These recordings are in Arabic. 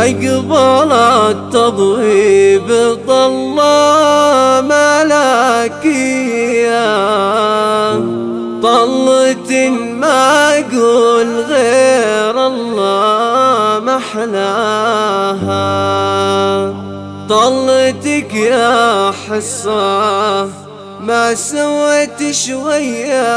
أقبل التضويب طل ملكية، طلة ما أقول غير الله محلاها. طلتك يا حصة ما سويت شوية،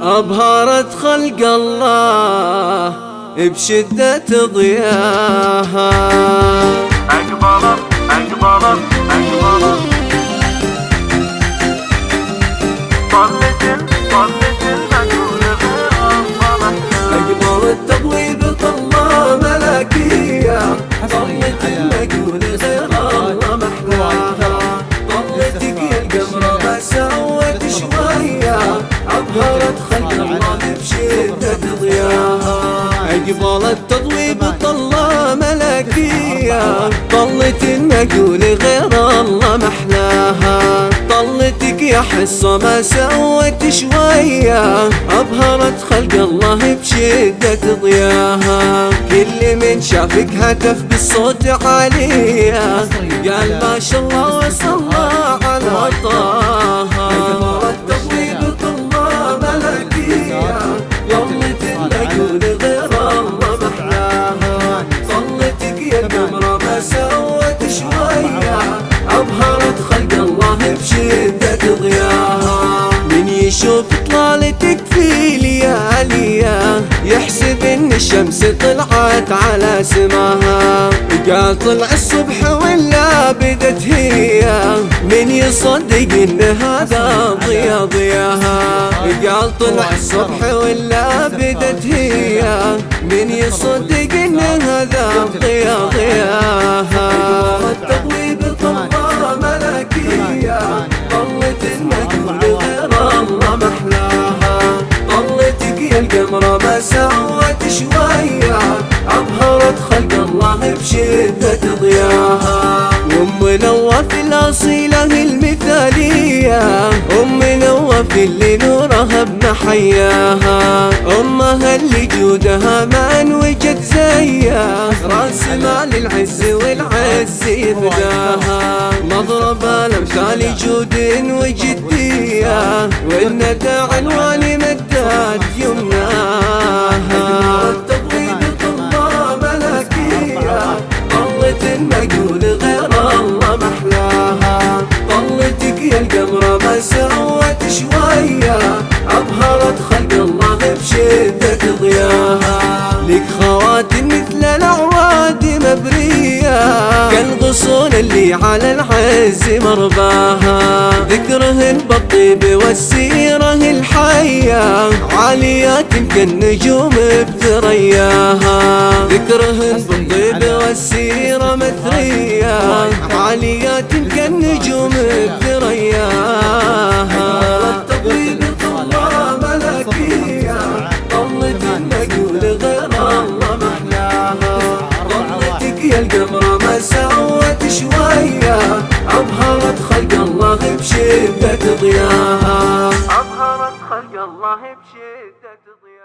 أبهرت خلق الله بشدة ضياها. أقبلت طلت المجهول غير الله. أقبل التضويب طلة ملكية، طلت المجهول غير الله محلاها. طلتك يا القمرة ما سوت شوية، أبهرت خلق الله بشدة ضياها. أقبل التضويب طلة ملكية، طلت المجهول غير الله محلاها. طلتك يا حصة ما سوت شوية، أبهرت خلق الله بشدة ضياها. كل من شافك هتف بالصوت عالية، قال ما شاء الله وصلى على طه. التضويب طلة ملكية، طلت المجهول غير الله محلاها. طلتك يا القمرة ما سوت شوية، أبهرت خلق الله بشدة ضياها. من يشوف طلالتك في لياليها، يحسب ان الشمس طلعت على سماها. قال طلع الصبح ولا بدت هي، من يصدق ان هذا ضياها. قال طلع الصبح ولا بدت هي، من يصدق ان هذا ضياها. التضويب طلة ملكية، طلت المجهول غير الله محلاها. طلتك يا القمرة ما سوت شوية، أبهرت خلق الله بشدة ضياها. أم نواف الأصيلة المثالية، أم نواف اللي نورها بمحياها. أمها اللي جودها ما انوجد زيها، راس مال العز والعز يفداها. مضرب الأمثال جود وجدية، والندى عنوان مدات يمناها. التضويب طلة ملكية، طلت المجهول غير الله محلاها. طلتك يا القمرة ما سوت شوية، أبهرت خلق الله بشدة ضياها. لك خواتم مثل الأعواد مبرية، كالغصون اللي على العز مرباها. ذكرهن بالطيب والسيرة الحية، عاليات كالنجوم بثرياها. ذكرهن بالطيب والسيرة مثرية، عاليات كالنجوم بثرياها. التضويب طلة ملكية، طلت المجهول غير الله محلاها. طلتك يا القمرة ما سوت شوية، أبهرت خلق الله بشدة ضياها. أبهرت خلق الله بشدة ضياها.